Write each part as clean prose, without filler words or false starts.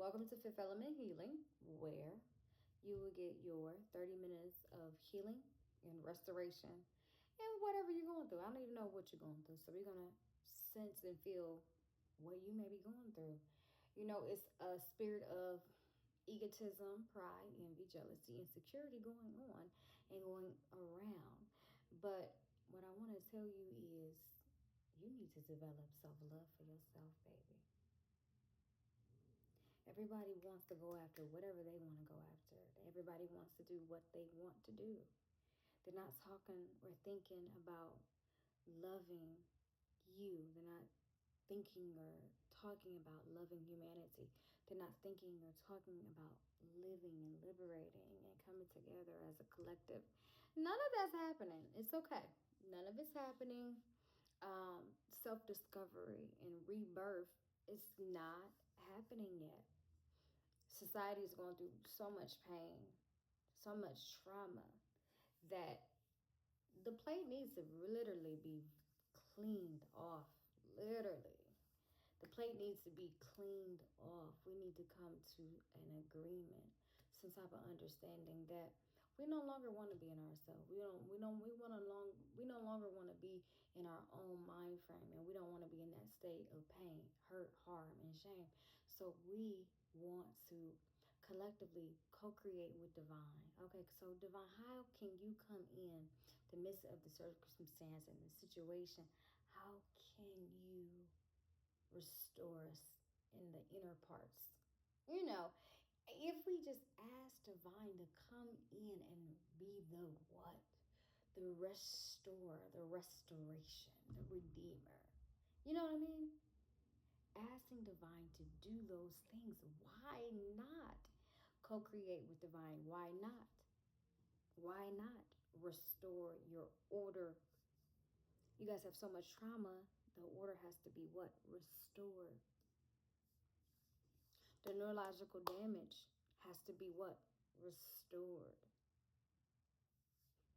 Welcome to Fifth Element Healing, where you will get your 30 minutes of healing and restoration and whatever you're going through. I don't even know what you're going through. So we're going to sense and feel what you may be going through. You know, it's a spirit of egotism, pride, envy, jealousy, insecurity going on and going around. But what I want to tell you is you need to develop self-love for yourself, baby. Everybody wants to go after whatever they want to go after. Everybody wants to do what they want to do. They're not talking or thinking about loving you. They're not thinking or talking about loving humanity. They're not thinking or talking about living and liberating and coming together as a collective. None of that's happening. It's okay. None of it's happening. Self-discovery and rebirth is not happening yet. Society is going through so much pain, so much trauma that the plate needs to literally be cleaned off. Literally. The plate needs to be cleaned off. We need to come to an agreement, some type of understanding that we no longer want to be in ourselves. We no longer want to be in our own mind frame, and we don't want to be in that state of pain, hurt, harm, and shame. So we want to collectively co-create with divine. Okay, so divine, how can you come in the midst of the circumstance and the situation? How can you restore us in the inner parts? You know, if we just ask divine to come in and be the what? The restorer, the restoration, the redeemer. You know what I mean? Asking divine to do those things. Why not co-create with divine? Why not? Why not restore your order? You guys have so much trauma. The order has to be what? Restored. The neurological damage has to be what? Restored.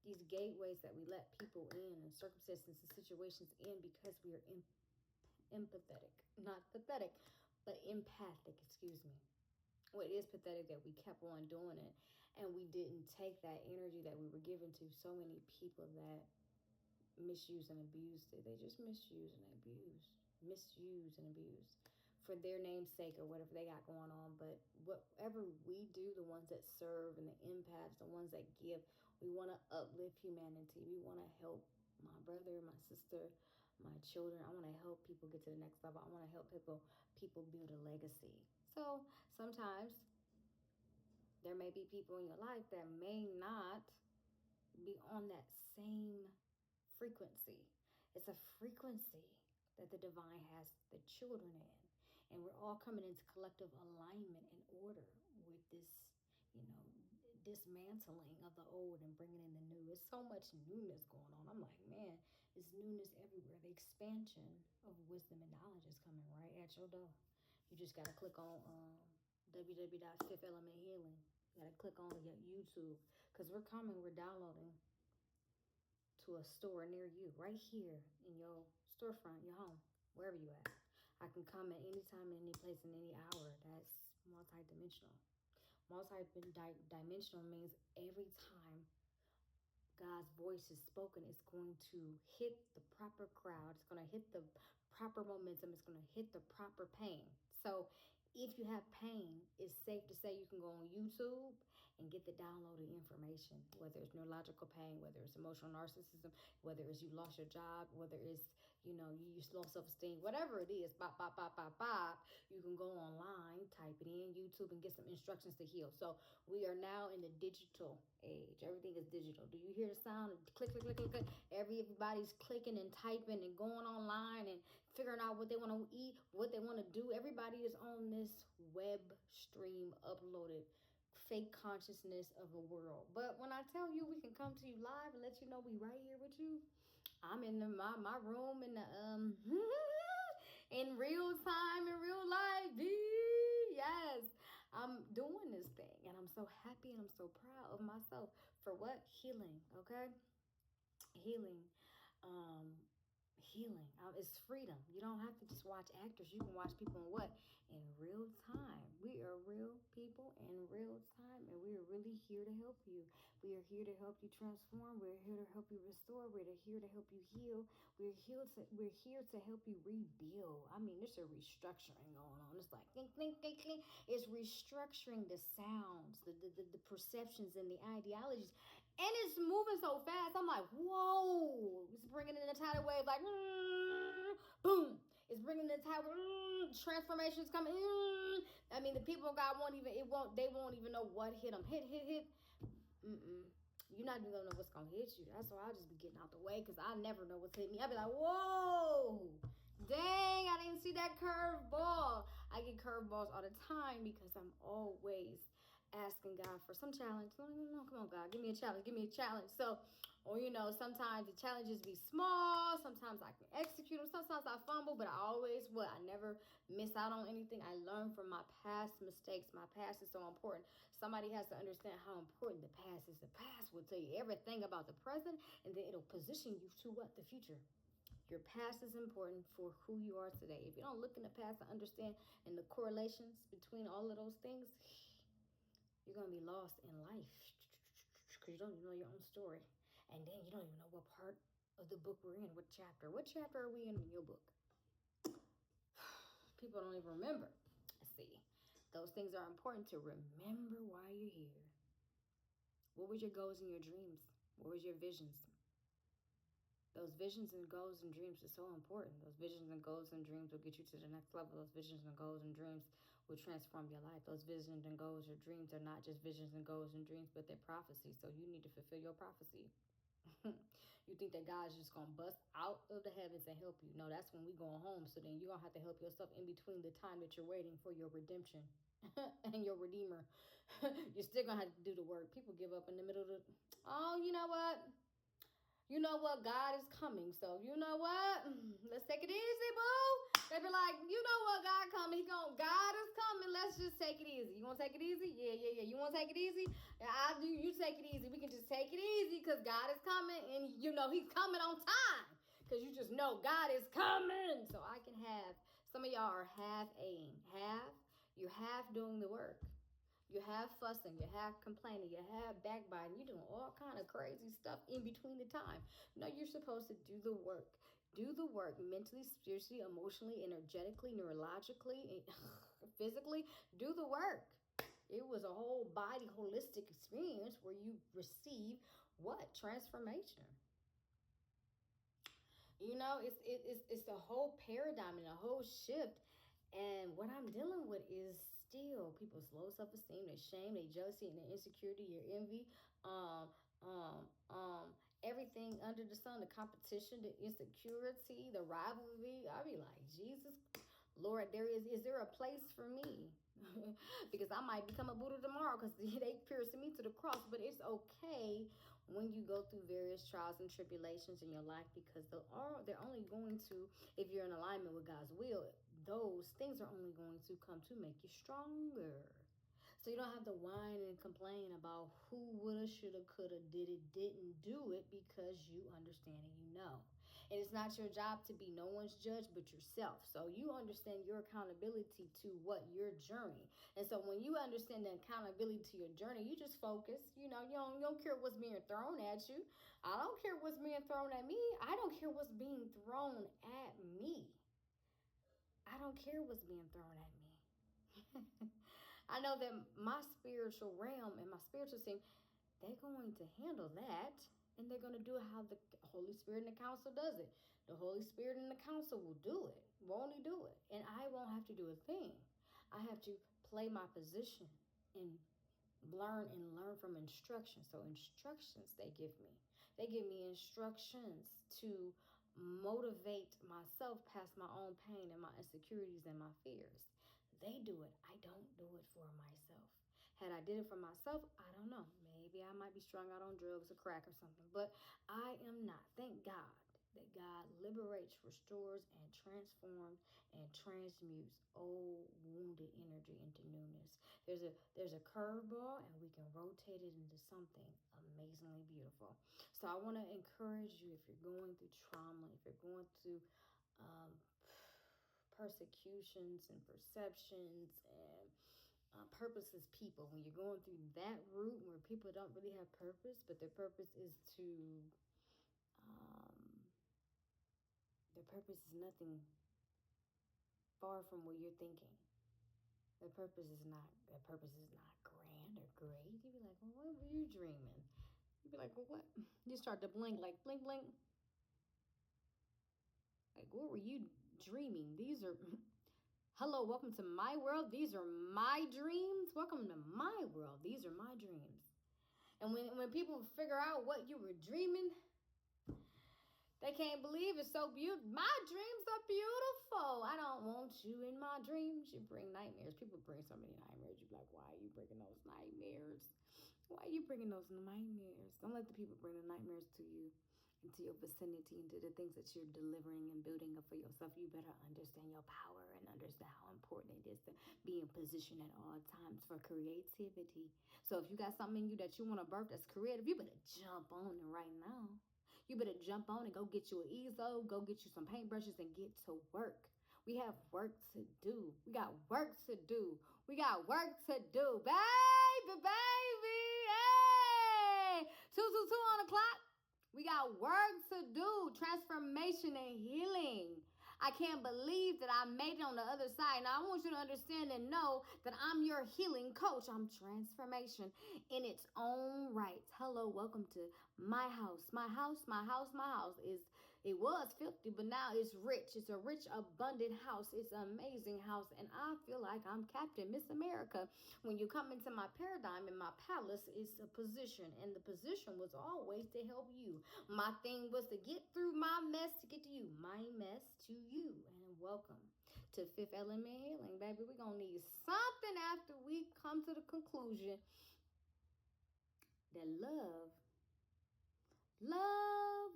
These gateways that we let people in and circumstances and situations in because we are empathetic. Not pathetic, but empathic, excuse me. Well, it is pathetic that we kept on doing it and we didn't take that energy that we were given to so many people that misused and abused it. They just misused and abused for their name's sake or whatever they got going on. But whatever we do, the ones that serve and the empaths, the ones that give, we want to uplift humanity. We want to help my brother, my sister, my children. I want to help people get to the next level. I want to help people build a legacy. So sometimes there may be people in your life that may not be on that same frequency. It's a frequency that the divine has the children in. And we're all coming into collective alignment and order with this, dismantling of the old and bringing in the new. There's so much newness going on. I'm like, man, there's newness everywhere. The expansion of wisdom and knowledge is coming right at your door. You just got to click on www.fifthelementhealing. You got to click on your YouTube because we're downloading to a store near you, right here in your storefront, your home, wherever you at. I can come at any time, any place, in any hour. That's multidimensional. Multidimensional means every time God's voice is spoken, it's going to hit the proper crowd. It's going to hit the proper momentum. It's going to hit the proper pain. So if you have pain, it's safe to say you can go on YouTube and get the downloaded information, whether it's neurological pain, whether it's emotional narcissism, whether it's you lost your job, whether it's, you lost self-esteem, whatever it is, bop, bop, bop, bop, bop. You can go online, type it in YouTube and get some instructions to heal. So we are now in the digital age. Everything is digital. Do you hear the sound of click, click, click, click, click? Everybody's clicking and typing and going online and figuring out what they want to eat, what they want to do. Everybody is on this web stream uploaded fake consciousness of the world. But when I tell you we can come to you live and let you know we right here with you, I'm in my room in the in real time, in real life. Yes, I'm doing this thing and I'm so happy and I'm so proud of myself for what? Healing. Okay, healing. Healing. It's freedom. You don't have to just watch actors. You can watch people in what? In real time. We are real people in real time, and we are really here to help you. We are here to help you transform. We're here to help you restore. We're here to help you heal. We're here to help you rebuild. I mean, there's a restructuring going on. It's like think, think, think, think. It's restructuring the sounds, the perceptions, and the ideologies, and it's moving so fast. I'm like, whoa! It's bringing in a tidal wave, like boom. It's bringing the tidal transformations coming. I mean, the people of God won't even. It won't. They won't even know what hit them. Hit. Mm-mm. You're not even gonna know what's gonna hit you. That's why I'll just be getting out the way, because I never know what's hitting me. I'll be like, whoa, dang, I didn't see that curve ball. I get curveballs all the time because I'm always asking God for some challenge. No, come on, God, give me a challenge. Give me a challenge. So, or sometimes the challenges be small. Sometimes I can execute them. Sometimes I fumble, but I never miss out on anything. I learn from my past mistakes. My past is so important. Somebody has to understand how important the past is. The past will tell you everything about the present, and then it'll position you to what? The future. Your past is important for who you are today. If you don't look in the past and understand and the correlations between all of those things, you're going to be lost in life because you don't even know your own story. And then you don't even know what part of the book we're in, what chapter. What chapter are we in your book? People don't even remember. See, those things are important to remember why you're here. What was your goals and your dreams? What was your visions? Those visions and goals and dreams are so important. Those visions and goals and dreams will get you to the next level. Those visions and goals and dreams will transform your life. Those visions and goals or dreams are not just visions and goals and dreams, but they're prophecies. So you need to fulfill your prophecy. You think that God's just going to bust out of the heavens and help you. No, that's when we go home. So then you're going to have to help yourself in between the time that you're waiting for your redemption and your redeemer. You're still going to have to do the work. People give up in the middle of the, oh, you know what? You know what? God is coming. So you know what? Let's take it easy, boo. They be like, you know what? God coming. God is coming. Let's just take it easy. You want to take it easy? Yeah. You want to take it easy? Yeah, I do. You take it easy. We can just take it easy because God is coming. And you know he's coming on time. Because you just know God is coming. So I can have, some of y'all are half-aing. You're half doing the work. You have fussing, you have complaining, you have backbiting, you're doing all kind of crazy stuff in between the time. No, you're supposed to do the work. Do the work mentally, spiritually, emotionally, energetically, neurologically, physically. Do the work. It was a whole body holistic experience where you receive what? Transformation. It's the whole paradigm and the whole shift. And what I'm dealing with is still people's low self-esteem, their shame, their jealousy, and their insecurity, your envy, um, everything under the sun, the competition, the insecurity, the rivalry. I be like, Jesus, Lord, is there a place for me? Because I might become a Buddha tomorrow because they piercing me to the cross. But it's okay when you go through various trials and tribulations in your life, because they're only going to, if you're in alignment with God's will, those things are only going to come to make you stronger. So you don't have to whine and complain about who woulda, shoulda, coulda, did it, didn't do it, because you understand and you know. And it's not your job to be no one's judge but yourself. So you understand your accountability to what? Your journey. And so when you understand the accountability to your journey, you just focus. You don't care what's being thrown at you. I don't care what's being thrown at me. I don't care what's being thrown at me. I don't care what's being thrown at me. I know that my spiritual realm and my spiritual team, they're going to handle that, and they're going to do it how the Holy Spirit and the council does it. The Holy Spirit and the council will do it, will only do it, and I won't have to do a thing. I have to play my position and learn from instructions. So instructions they give me instructions to motivate myself past my own pain and my insecurities and my fears. They do it. I don't do it for myself. Had I did it for myself, I don't know. Maybe I might be strung out on drugs or crack or something, but I am not. Thank God that God liberates, restores, and transforms and transmutes old wounded energy into newness. There's a curveball, and we can rotate it into something amazingly beautiful. So I want to encourage you, if you're going through trauma, if you're going through persecutions and perceptions and purposeless people. When you're going through that route where people don't really have purpose, but their purpose is to, their purpose is nothing far from what you're thinking. Their purpose is not grand or great. You'd be like, well, what were you dreaming? You'd be like, well, what? You start to blink, like, blink, blink. Like, what were you dreaming? These are, hello, welcome to my world. These are my dreams. Welcome to my world. These are my dreams. And when people figure out what you were dreaming, they can't believe it's so beautiful. My dreams are beautiful. I don't want you in my dreams. You bring nightmares. People bring so many nightmares. You're like, why are you bringing those nightmares? Why are you bringing those nightmares? Don't let the people bring the nightmares to you, into your vicinity, into the things that you're delivering and building up for yourself. You better understand your power and understand how important it is to be in position at all times for creativity. So if you got something in you that you want to birth that's creative, you better jump on it right now. You better jump on and go get you an easel, go get you some paintbrushes and get to work. We have work to do. We got work to do. We got work to do. Baby, baby, hey! 222 on the clock. We got work to do. Transformation and healing. I can't believe that I made it on the other side. Now, I want you to understand and know that I'm your healing coach. I'm transformation in its own right. Hello, welcome to my house. My house, my house, my house. It was filthy, but now it's rich. It's a rich, abundant house. It's an amazing house, and I feel like I'm Captain Miss America. When you come into my paradigm in my palace, it's a position, and the position was always to help you. My thing was to get through my mess to get to you. My mess to you. And welcome to Fifth Element Healing, baby. We're going to need something after we come to the conclusion that love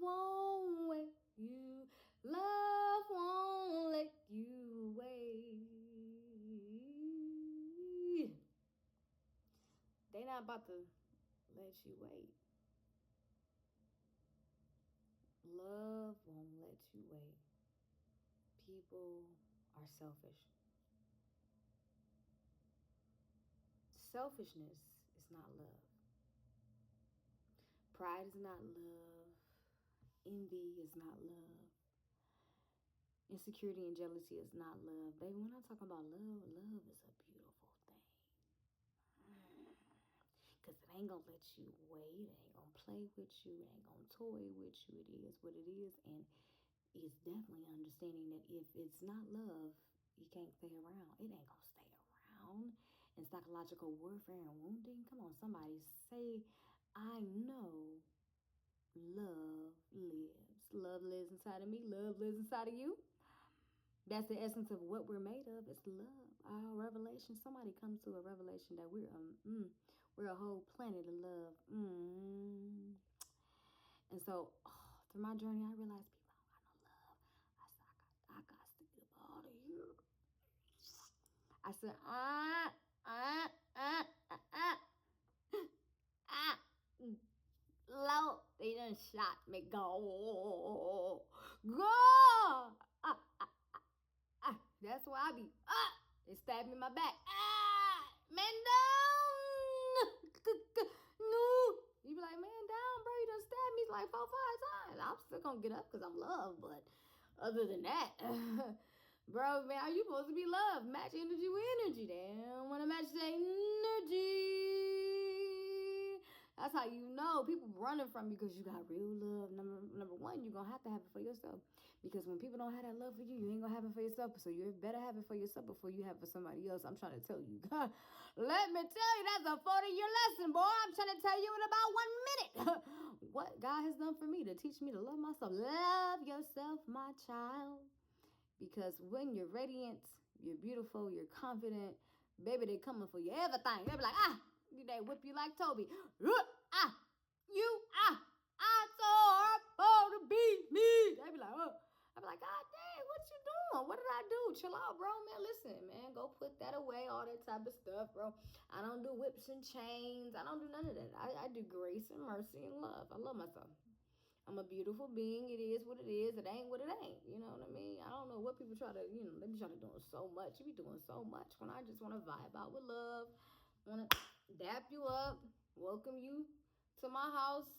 won't wait you. Love won't let you wait. They not about to let you wait. Love won't let you wait. People are selfish. Selfishness is not love. Pride is not love. Envy is not love. Insecurity and jealousy is not love. Baby, when I talk about love, love is a beautiful thing. Because it ain't going to let you wait. It ain't going to play with you. It ain't going to toy with you. It is what it is. And it's definitely understanding that if it's not love, you can't stay around. It ain't going to stay around. And psychological warfare and wounding. Come on, somebody say, I know love lives. Love lives inside of me. Love lives inside of you. That's the essence of what we're made of. It's love. Our revelation. Somebody comes to a revelation that we're a whole planet of love. And so through my journey, I realized people don't got no love. I said, I got to get up out of here. I said, Lord, they done shot me. Go. That's why I be, they stabbed me in my back. Man down. No. You be like, man down, bro. You done stabbed me like 4 or 5 times. I'm still gonna get up because I'm loved. But other than that, bro, man, are you supposed to be loved? Match energy with energy. They don't want to match the energy. That's how you know people running from you because you got real love. Number one, you're going to have it for yourself. Because when people don't have that love for you, you ain't going to have it for yourself. So you better have it for yourself before you have it for somebody else. I'm trying to tell you. Let me tell you, that's a 40-year lesson, boy. I'm trying to tell you in about 1 minute what God has done for me to teach me to love myself. Love yourself, my child. Because when you're radiant, you're beautiful, you're confident, baby, they coming for you. Everything. They be like, they whip you like Toby. I saw her to beat me. They be like, I be like, God dang, what you doing? What did I do? Chill out, bro, man. Listen, man, go put that away, all that type of stuff, bro. I don't do whips and chains. I don't do none of that. I do grace and mercy and love. I love myself. I'm a beautiful being. It is what it is. It ain't what it ain't. You know what I mean? I don't know what people try to, they be trying to do so much. You be doing so much when I just want to vibe out with love, want to dap you up, welcome you to my house,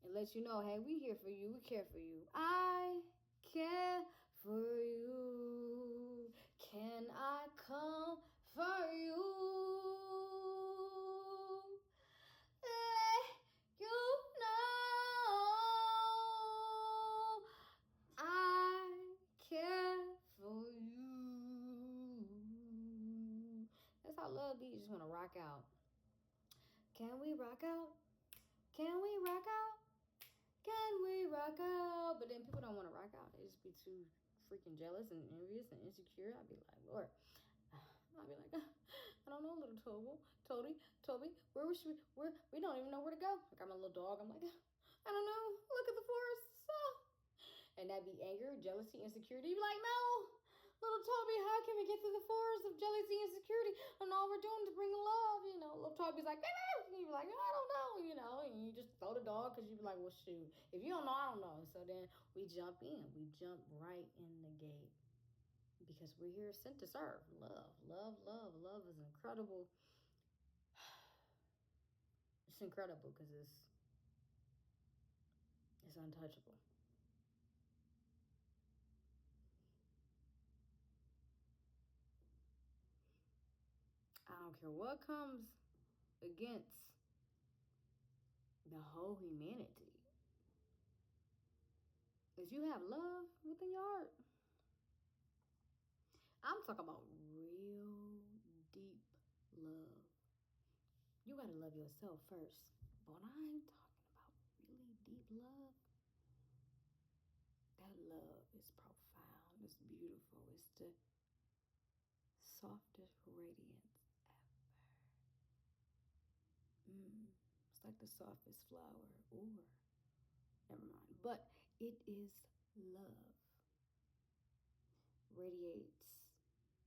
and let you know, hey, we here for you. We care for you. I care for you. Can I come for you? Let you know I care for you. That's how love be. You just want to rock out. Can we rock out? Can we rock out? Can we rock out? But then people don't want to rock out. They just be too freaking jealous and envious and insecure. I'd be like, Lord. I'd be like, I don't know, little Toby, where was she? Where we don't even know where to go. I got my little dog. I'm like, I don't know. Look at the forest. Oh. And that'd be anger, jealousy, insecurity. You'd be like, no, little Toby, how can we get through the forest of jealousy, insecurity, and all we're doing to bring love? Little Toby's like, and you'd be like, I don't know, and you just throw the dog because you'd be like, well, shoot, if you don't know, I don't know. So then we jump in. We jump right in the gate. Because we're here sent to serve. Love is incredible. It's incredible because it's untouchable. I don't care what comes against the whole humanity. If you have love within your heart, I'm talking about real deep love. You gotta love yourself first. But when I'm talking about really deep love, that love is profound, it's beautiful, it's the softest radiance ever. It's like the softest flower, or never mind. But it is love. Radiates.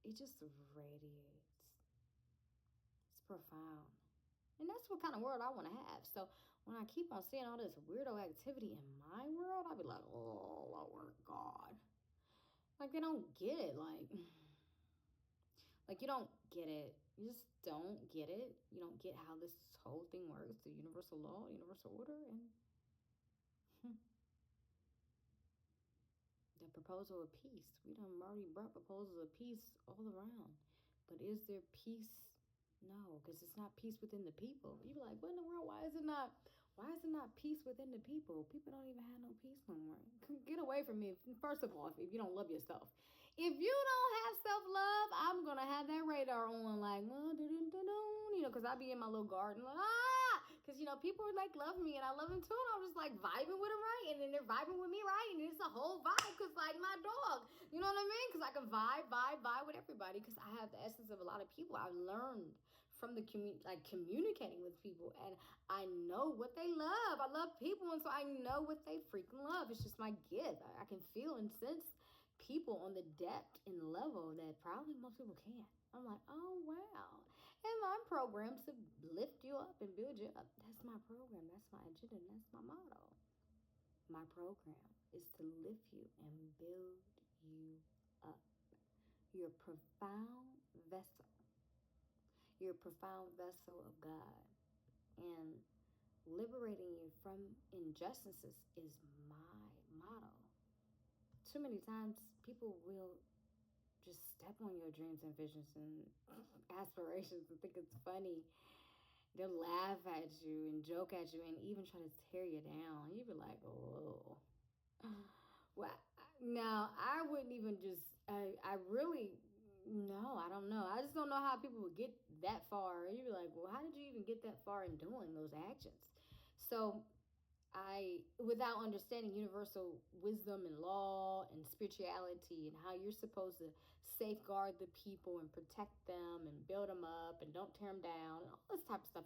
It just radiates. It's profound. And that's what kind of world I want to have. So when I keep on seeing all this weirdo activity in my world, I'll be like, oh, Lord God. Like, they don't get it. Like, you don't get it. You just don't get it. You don't get how this whole thing works. The universal law, universal order, and the proposal of peace. We done already brought proposals of peace all around. But is there peace? No, because it's not peace within the people. People are like, what in the world? Why is it not peace within the people? People don't even have no peace no more. Get away from me. First of all, if you don't love yourself. If you don't have self-love, I'm going to have that radar on like, because I be in my little garden like, because, people are like love me and I love them too. And I'm just like vibing with them right. And then they're vibing with me right. And it's a whole vibe because like my dog, you know what I mean? Because I can vibe with everybody because I have the essence of a lot of people. I've learned from the communicating with people, and I know what they love. I love people, and so I know what they freaking love. It's just my gift. I can feel and sense people on the depth and level that probably most people can't. I'm like, oh wow. And my program to lift you up and build you up. That's my program. That's my agenda. And that's my motto. My program is to lift you and build you up. You're a profound vessel. You're a profound vessel of God. And liberating you from injustices is my motto. Too many times people will just step on your dreams and visions and aspirations and think it's funny. They'll laugh at you and joke at you and even try to tear you down. You'd be like, oh. Well, now I wouldn't even just, I really, no, I don't know. I just don't know how people would get that far. You'd be like, well, how did you even get that far in doing those actions? So without understanding universal wisdom and law and spirituality and how you're supposed to safeguard the people and protect them and build them up and don't tear them down and all this type of stuff.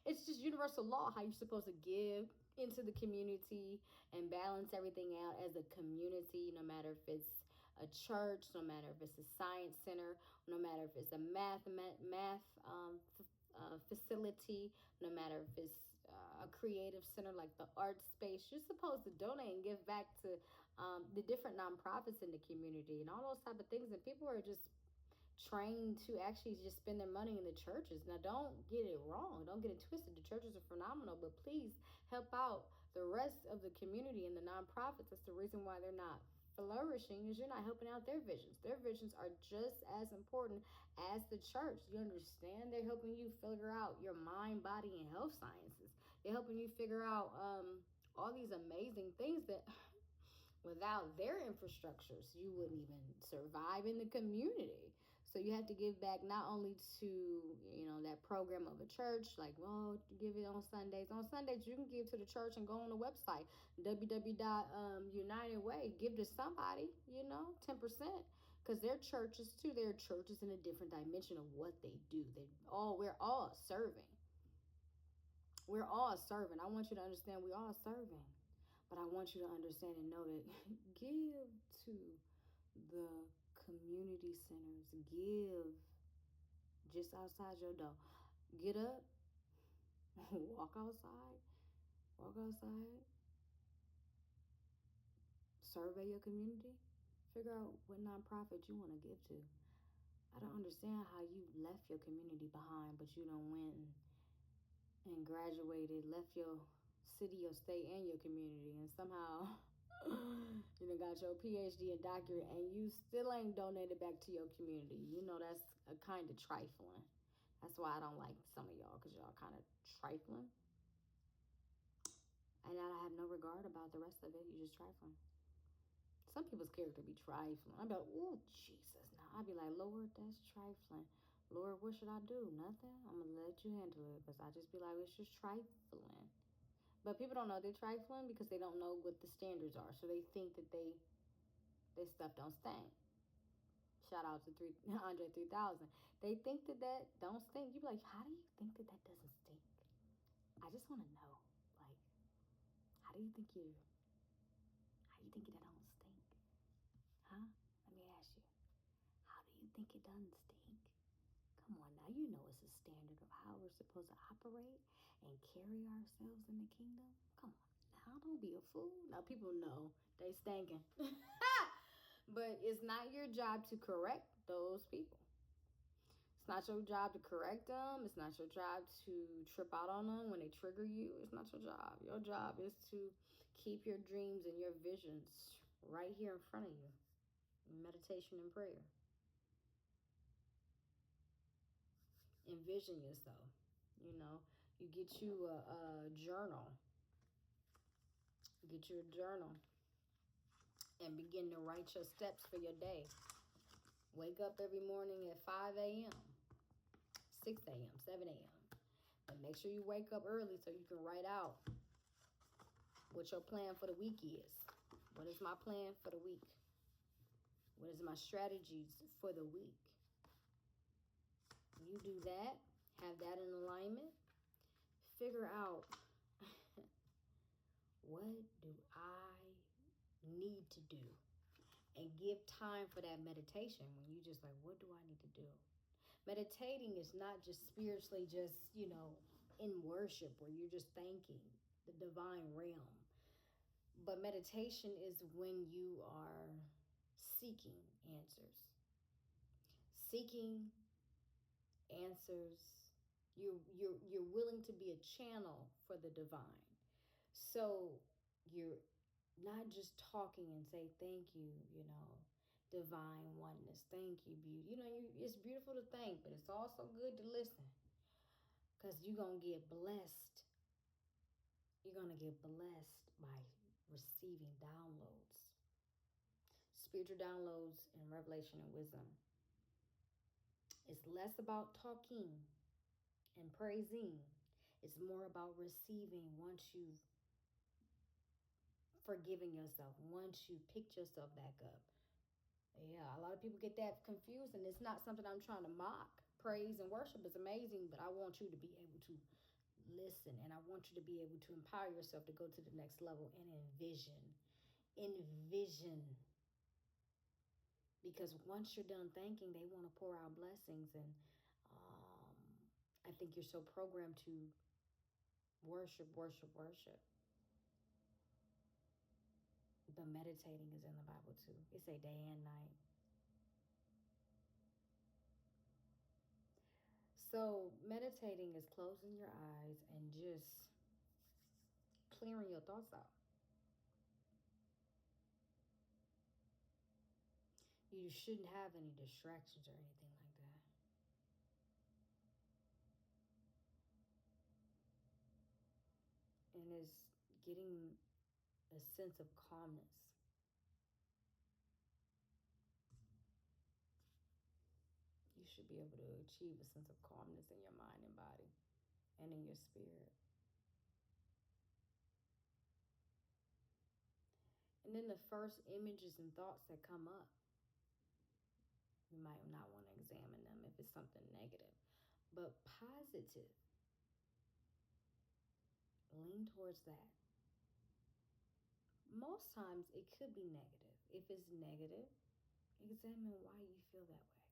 It's just universal law, how you're supposed to give into the community and balance everything out as a community, no matter if it's a church, no matter if it's a science center, no matter if it's a math facility, no matter if it's a creative center like the art space, you're supposed to donate and give back to the different nonprofits in the community and all those type of things. And people are just trained to actually just spend their money in the churches. Now, don't get it wrong. Don't get it twisted. The churches are phenomenal, but please help out the rest of the community and the nonprofits. That's the reason why they're not flourishing, is you're not helping out their visions. Their visions are just as important as the church. You understand? They're helping you figure out your mind, body, and health sciences. They're helping you figure out all these amazing things that without their infrastructures, you wouldn't even survive in the community. So you have to give back not only to, that program of a church, like, well, give it on Sundays. On Sundays, you can give to the church and go on the website, www.unitedway. Give to somebody, 10%. Because they're churches too. They're churches in a different dimension of what they do. We're all serving. We're all serving. I want you to understand we're all serving. But I want you to understand and know that give to the community centers. Give just outside your door. Get up, walk outside, survey your community, figure out what nonprofit you want to give to. I don't understand how you left your community behind, but you don't went and graduated, left your city, your state, and your community, and somehow you done got your PhD and doctorate, and you still ain't donated back to your community. That's a kind of trifling. That's why I don't like some of y'all, because y'all kind of trifling. And I have no regard about the rest of it. You just trifling. Some people's character be trifling. I'd be like, oh, Jesus. Now I'd be like, Lord, that's trifling. Lord, what should I do? Nothing. I'm going to let you handle it, because I just be like, it's just trifling. But people don't know they're trifling because they don't know what the standards are. So they think that their stuff don't stink. Shout out to Andre 3000. They think that don't stink. You be like, how do you think that doesn't stink? I just want to know. Like, how do you think that don't stink? Huh? Let me ask you. How do you think it doesn't stink? Come on now, you know it's a standard of how we're supposed to operate and carry ourselves in the kingdom. Come on now, don't be a fool. Now people know they stinking. But it's not your job to correct those people. It's not your job to correct them. It's not your job to trip out on them when they trigger you. It's not your job. Your job is to keep your dreams and your visions right here in front of you. Meditation and prayer. Envision yourself. You get you a journal. Get you a journal and begin to write your steps for your day. Wake up every morning at 5 a.m., 6 a.m., 7 a.m. But make sure you wake up early so you can write out what your plan for the week is. What is my plan for the week? What is my strategies for the week? You do that. Have that in alignment. Figure out what do I need to do? And give time for that meditation when you just like, what do I need to do? Meditating is not just spiritually just, in worship where you're just thanking the divine realm. But meditation is when you are seeking answers. Seeking answers. You're willing to be a channel for the divine. So you're not just talking and say thank you, divine oneness. Thank you, beauty. It's beautiful to thank, but it's also good to listen. Because you're going to get blessed. You're going to get blessed by receiving downloads. Spiritual downloads and revelation and wisdom. It's less about talking and praising. It's more about receiving once you've forgiven yourself, once you picked yourself back up. Yeah, a lot of people get that confused, and it's not something I'm trying to mock. Praise and worship is amazing, but I want you to be able to listen, and I want you to be able to empower yourself to go to the next level and envision. Envision. Because once you're done thanking, they want to pour out blessings, and I think you're so programmed to Worship, worship, worship. But meditating is in the Bible too. It's a day and night. So meditating is closing your eyes and just clearing your thoughts out. You shouldn't have any distractions or anything like that. And it's getting a sense of calmness. You should be able to achieve a sense of calmness in your mind and body and in your spirit. And then the first images and thoughts that come up, you might not want to examine them if it's something negative. But positive, lean towards that. Most times it could be negative. If it's negative, examine why you feel that way.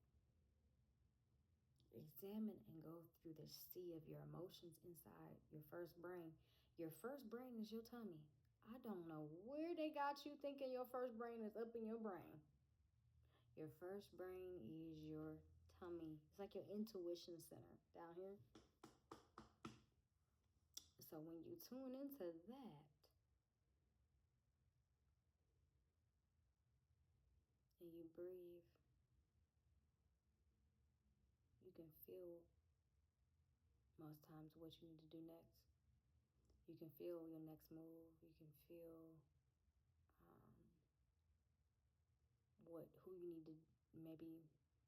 Examine and go through the sea of your emotions inside your first brain. Your first brain is your tummy. I don't know where they got you thinking your first brain is up in your brain. Your first brain is your tummy. It's like your intuition center down here. So when you tune into that and you breathe, you can feel most times what you need to do next. You can feel your next move. You can feel who you need to maybe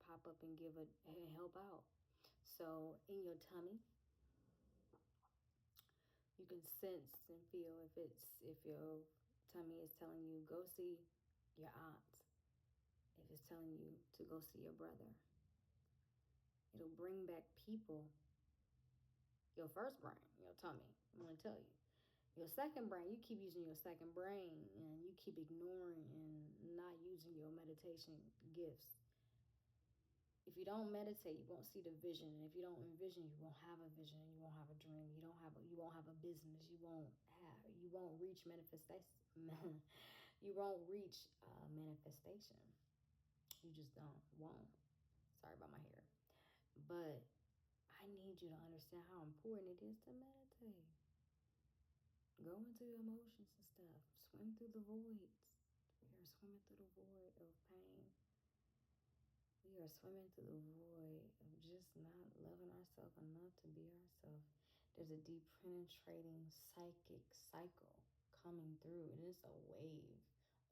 pop up and give and help out. So in your tummy, you can sense and feel if your tummy is telling you go see your aunt, if it's telling you to go see your brother. It'll bring back people. Your first brain, your tummy, I'm going to tell you. Your second brain, you keep using your second brain and you keep ignoring and not using your meditation gifts. If you don't meditate, you won't see the vision. And if you don't envision, you won't have a vision and you won't have a dream. You won't have a business. You won't reach manifestation. You won't reach manifestation. You just won't. Sorry about my hair. But I need you to understand how important it is to meditate. Go into your emotions and stuff. Swim through the voids. We are swimming through the void of pain. We are swimming through the void of just not loving ourselves enough to be ourselves. There's a deep penetrating psychic cycle coming through, and it's a wave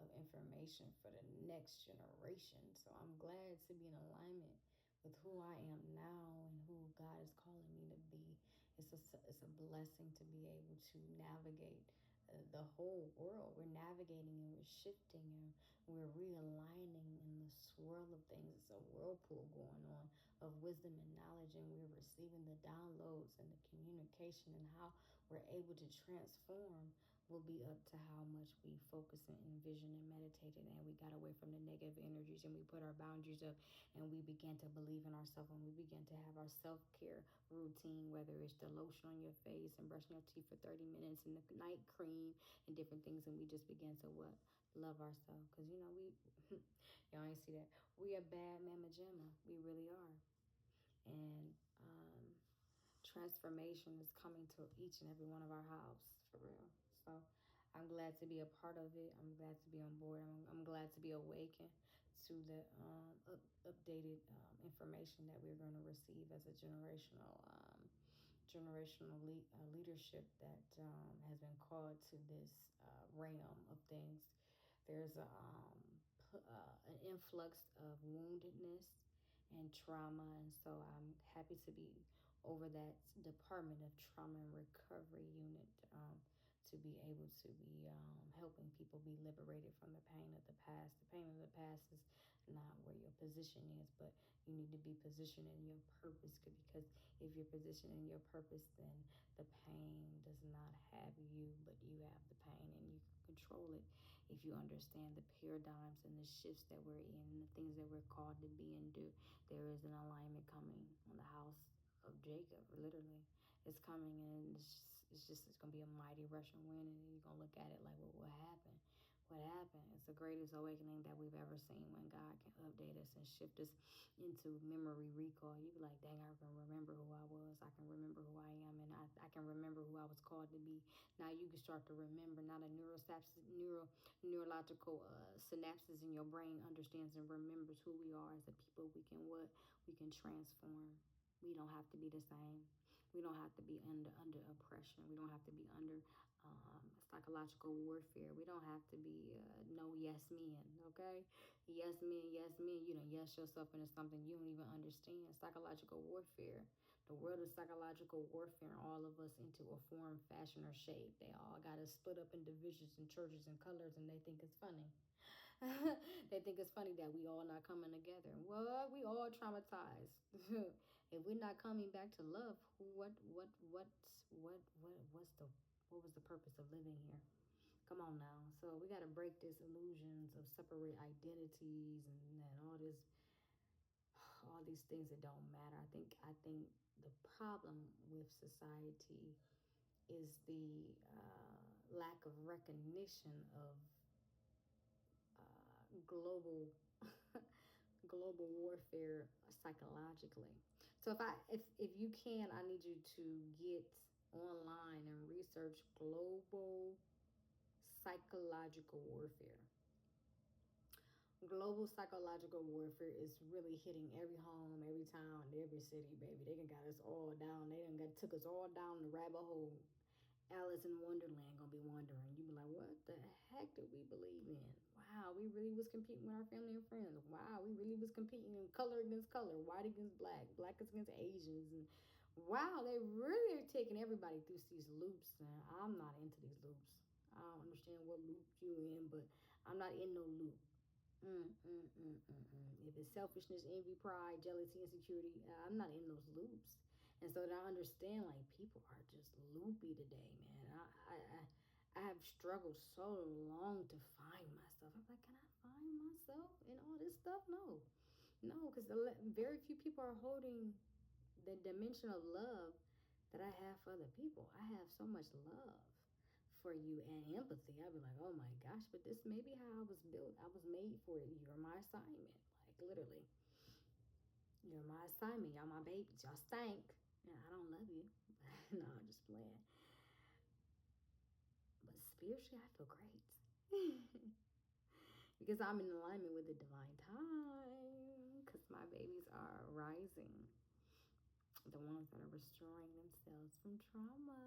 of information for the next generation. So I'm glad to be in alignment with who I am now and who God is calling me to be. It's a blessing to be able to navigate the whole world. We're navigating and we're shifting and we're realigning in the swirl of things. It's a whirlpool going on of wisdom and knowledge, and we're receiving the downloads and the communication, and how we're able to transform will be up to how much we focus and envision and meditated, and we got away from the negative energies and we put our boundaries up and we began to believe in ourselves, and we began to have our self-care routine, whether it's the lotion on your face and brushing your teeth for 30 minutes and the night cream and different things, and we just began to love ourselves. Because we y'all ain't see that, we are bad mama jamma. We really are. And transformation is coming to each and every one of our house, for real. So I'm glad to be a part of it. I'm glad to be on board. I'm glad to be awakened to the updated information that we're going to receive as a generational leadership that has been called to this realm of things. There's an influx of woundedness and trauma, and so I'm happy to be over that Department of Trauma and Recovery unit, to be able to be helping people be liberated from the pain of the past. The pain of the past is not where your position is, but you need to be positioned in your purpose, because if you're positioned in your purpose, then the pain does not have you, but you have the pain, and you can control it if you understand the paradigms and the shifts that we're in and the things that we're called to be and do. There is an alignment coming on the house of Jacob, literally. It's coming, and It's gonna be a mighty rushing wind, and you're gonna look at it like, what happened? What happened? It's the greatest awakening that we've ever seen when God can update us and shift us into memory recall. You be like, dang, I can remember who I was. I can remember who I am, and I can remember who I was called to be. Now you can start to remember. Now the neurological synapses in your brain understands and remembers who we are as a people. We can transform. We don't have to be the same. We don't have to be under oppression. We don't have to be under psychological warfare. We don't have to be no yes men, okay? Yes men, yes men. You don't yes yourself into something you don't even understand. Psychological warfare. The world of psychological warfare, all of us into a form, fashion, or shape. They all got us split up in divisions and churches and colors, and they think it's funny. They think it's funny that we all not coming together. What? We all traumatized. If we're not coming back to love, what was the purpose of living here? Come on now. So we got to break these illusions of separate identities and all these things that don't matter. I think the problem with society is the lack of recognition of global global warfare psychologically. So if you can, I need you to get online and research global psychological warfare. Global psychological warfare is really hitting every home, every town, every city, baby. They done got us all down. They done took us all down the rabbit hole. Alice in Wonderland gonna be wondering. You be like, what the heck did we believe in? Wow, we really was competing with our family and friends. Wow, we really was competing in color against color, white against black, black against Asians, and wow, they really are taking everybody through these loops. And I'm not into these loops. I don't understand what loop you in, but I'm not in no loop. If it's selfishness, envy, pride, jealousy, insecurity, I'm not in those loops. And so I understand, like, people are just loopy today, man. I have struggled so long to find myself. I'm like, can I find myself in all this stuff? No, because very few people are holding the dimension of love that I have for other people. I have so much love for you and empathy. I'd be like, oh my gosh, but this may be how I was built. I was made for it. You're my assignment. Like, literally. You're my assignment. Y'all my babies. Y'all stank. Yeah, I don't love you. No, I'm just playing. But spiritually, I feel great. Because I'm in alignment with the divine time. Because my babies are rising. The ones that are restoring themselves from trauma.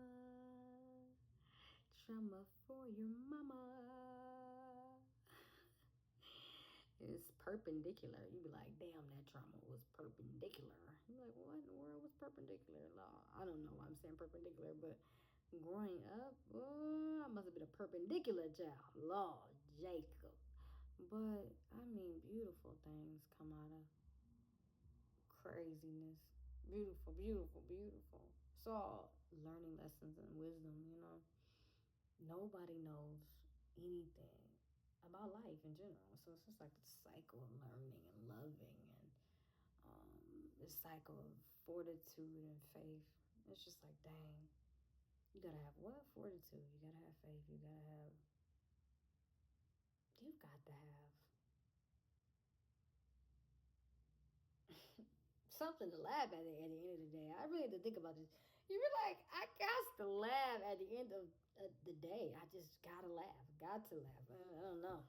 Trauma for your mama. It's perpendicular. You be like, damn, that trauma was perpendicular. You be like, what in the world was perpendicular? Law. I don't know why I'm saying perpendicular, but growing up, oh, I must have been a perpendicular child. Lord Jacob. But I mean, beautiful things come out of craziness. Beautiful, beautiful, beautiful. It's all learning lessons and wisdom, you know. Nobody knows anything about life in general. So it's just like the cycle of learning and loving and this cycle of fortitude and faith. It's just like, dang, you gotta have what? Fortitude. You gotta have faith. You've got to have something to laugh at the end of the day. I really had to think about this. You be like, I got to laugh at the end of the day. I just gotta laugh. Got to laugh. I don't know.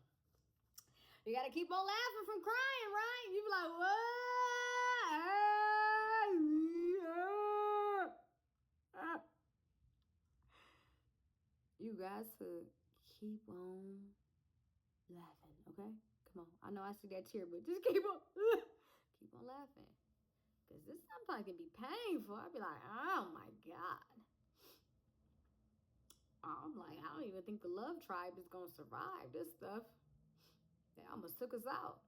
You gotta keep on laughing from crying, right? You be like, what? You guys to keep on laughing, okay? Come on. I know I see that tear, but just keep on laughing. Because this sometimes can be painful. I'd be like, oh my God. I'm like, I don't even think the love tribe is going to survive this stuff. They almost took us out.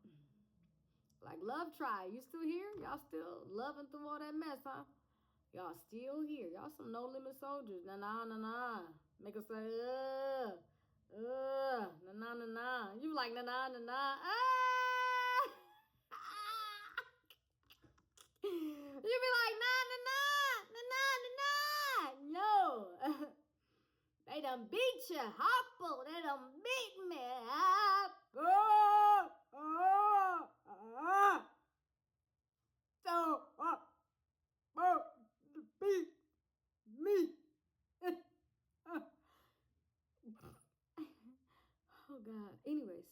Like, love tribe, you still here? Y'all still loving through all that mess, huh? Y'all still here. Y'all some no-limit soldiers. Nah. Make us say, nah. You like, nah. You be like, nah. No. They done beat you, Hopple. They done beat me. Hopple. Beat me. Oh, God. Anyways,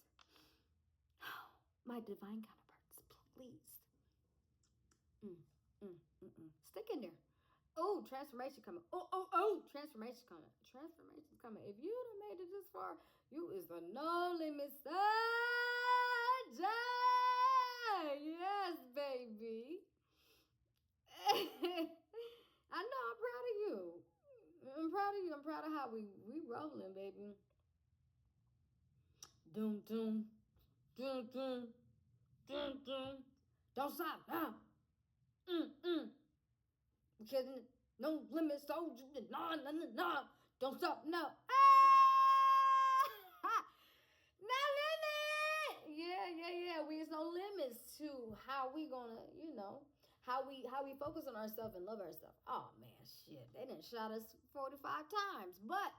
my divine counterparts, please. Stick in there. Oh, transformation coming. Oh, transformation coming. Transformation coming. If you done made it this far, you is the no limit soldier. Yes, baby. I know, I'm proud of you. I'm proud of you. I'm proud of how we rolling, baby. Doom, doom, doom, doom, doom, doom. Don't stop now. Because no limit soldier, nah. Don't stop, no. No limit. Yeah. There's no limits to how we gonna, how we focus on ourselves and love ourselves. Oh man, shit, they done shot us 45 times, but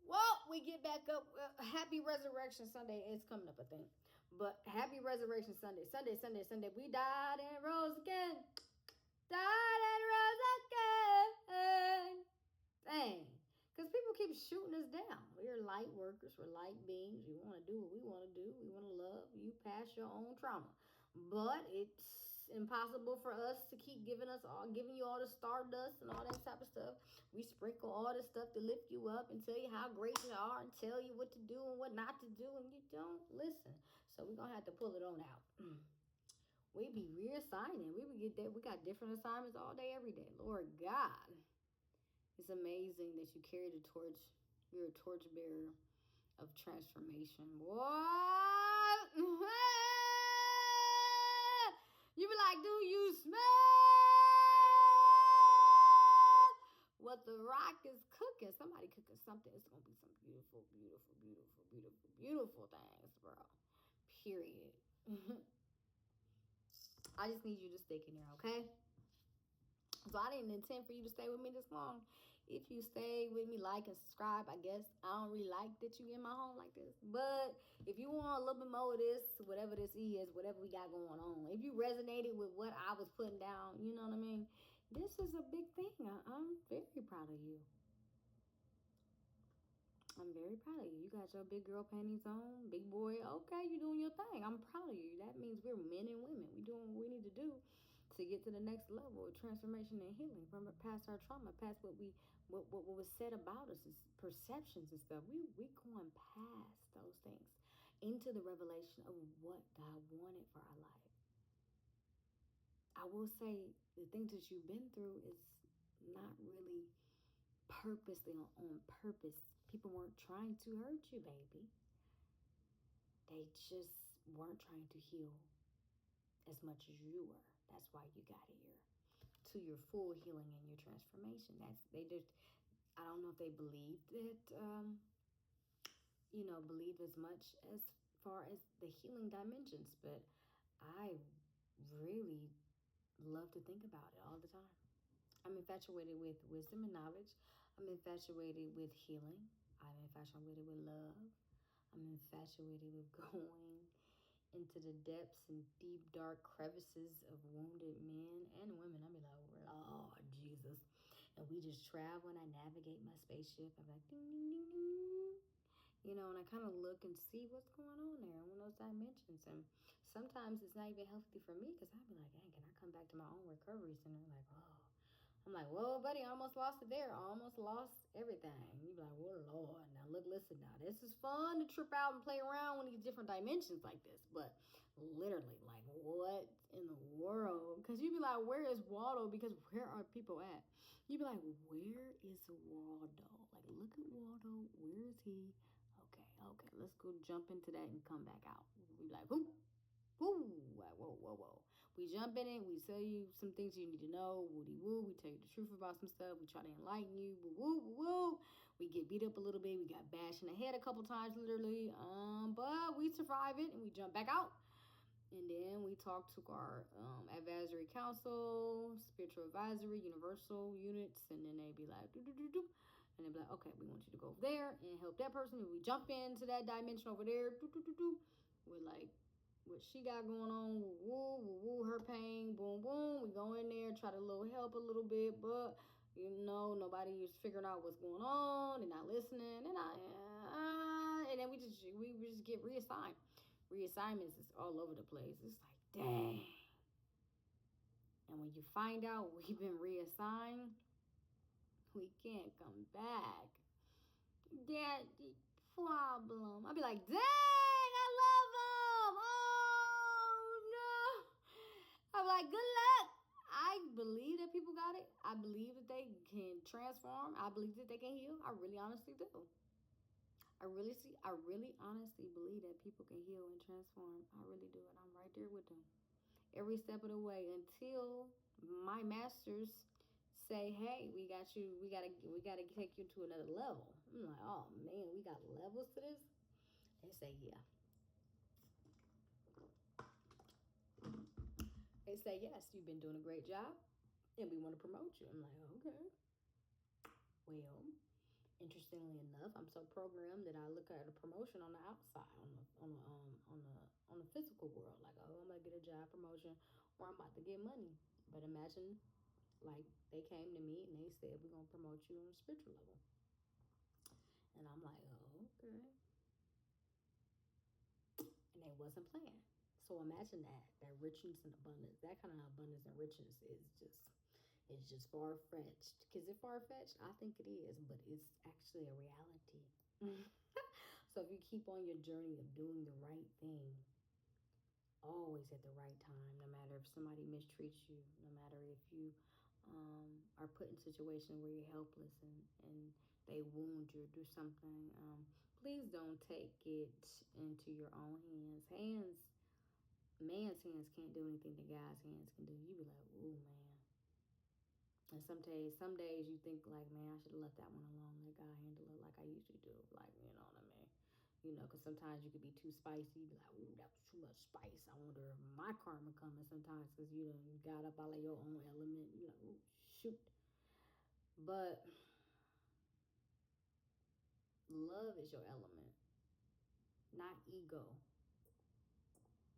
well, we get back up. Happy Resurrection Sunday. It's coming up, I think. But happy Resurrection Sunday. Sunday. We died and rose again. Died and rose again. Dang. Because people keep shooting us down. We're light workers. We're light beings. We want to do what we want to do. We want to love. You pass your own trauma. But it's impossible for us to keep giving you all the stardust and all that type of stuff. We sprinkle all this stuff to lift you up and tell you how great you are and tell you what to do and what not to do, and you don't listen. So we're gonna have to pull it on out. We be reassigning. We got different assignments all day, every day. Lord God. It's amazing that you carry the torch. You're a torch bearer of transformation. What? You be like, do you smell what the rock is cooking? Somebody cooking something. It's going to be some beautiful, beautiful, beautiful, beautiful, beautiful things, bro. Period. I just need you to stick in there, okay? So I didn't intend for you to stay with me this long. If you stay with me, like and subscribe, I guess. I don't really like that you in my home like this. But if you want a little bit more of this, whatever this is, whatever we got going on, if you resonated with what I was putting down, you know what I mean? This is a big thing. I'm very proud of you. I'm very proud of you. You got your big girl panties on, big boy. Okay, you doing your thing. I'm proud of you. That means we're men and women. We doing what we need to do to get to the next level of transformation and healing from past our trauma, past what was said about us, is perceptions and stuff. We going past those things into the revelation of what God wanted for our life. I will say the things that you've been through is not really purposely on purpose. People weren't trying to hurt you, baby. They just weren't trying to heal as much as you were. That's why you got here, to your full healing and your transformation. I don't know if they believed that, believe as much as far as the healing dimensions, but I really love to think about it all the time. I'm infatuated with wisdom and knowledge. I'm infatuated with healing. I'm infatuated with love. I'm infatuated with going into the depths and deep, dark crevices of wounded men and women. I be like, Lord Jesus. And we just travel and I navigate my spaceship. I'm like, ding, ding, ding, ding. And I kind of look and see what's going on there in those dimensions. And sometimes it's not even healthy for me because I'd be like, hey, can I come back to my own recovery center? Like, oh. I'm like, whoa, buddy, I almost lost it there. I almost lost everything. You be like, whoa, Lord. Now, listen now. This is fun to trip out and play around with these different dimensions like this. But literally, like, what in the world? Because you be like, where is Waldo? Because where are people at? You be like, where is Waldo? Like, look at Waldo. Where is he? Okay, let's go jump into that and come back out. We be like, who? Whoa. We jump in it. We tell you some things you need to know. Woody woo. We tell you the truth about some stuff. We try to enlighten you. Woo. We get beat up a little bit. We got bashed in the head a couple times, literally. But we survive it and we jump back out. And then we talk to our advisory council, spiritual advisory, universal units, and then they be like, do. And they'll be like, okay, we want you to go over there and help that person. And we jump into that dimension over there. We're like, what she got going on, woo, her pain, boom, boom. We go in there, try to help a little bit, but nobody is figuring out what's going on. They're not listening, and then we just get reassigned. Reassignments is all over the place. It's like, dang. And when you find out we've been reassigned, we can't come back. That's the problem. I'll be like, dang, I love them. Oh, no. I'm like, good luck. I believe that people got it. I believe that they can transform. I believe that they can heal. I really honestly do. I really honestly believe that people can heal and transform. I really do. And I'm right there with them every step of the way until my masters say, hey, we got you, we gotta take you to another level. I'm like, oh man, we got levels to this? They say, yeah. They say, yes, you've been doing a great job and we want to promote you. I'm like, okay. Well, interestingly enough, I'm so programmed that I look at a promotion on the outside, on the physical world. Like, oh, I'm gonna get a job promotion or I'm about to get money. But imagine, like, they came to me and they said, we're gonna promote you on a spiritual level. And I'm like, oh, okay. And they wasn't playing. So imagine that richness and abundance, that kind of abundance and richness is just far-fetched. Is it far-fetched? I think it is, but it's actually a reality. So if you keep on your journey of doing the right thing, always at the right time, no matter if somebody mistreats you, no matter if you are put in a situation where you're helpless and they wound you or do something, please don't take it into your own hands. Man's hands can't do anything that God's hands can do. You be like, oh man. And some days you think like, man, I should have left that one alone. Let God handle it like I usually do. Like, you know what I mean? Because sometimes you could be too spicy. You be like, ooh, that was too much spice. I wonder if my karma coming sometimes because, you got up out of your own element. You're like, ooh, shoot. But love is your element, not ego.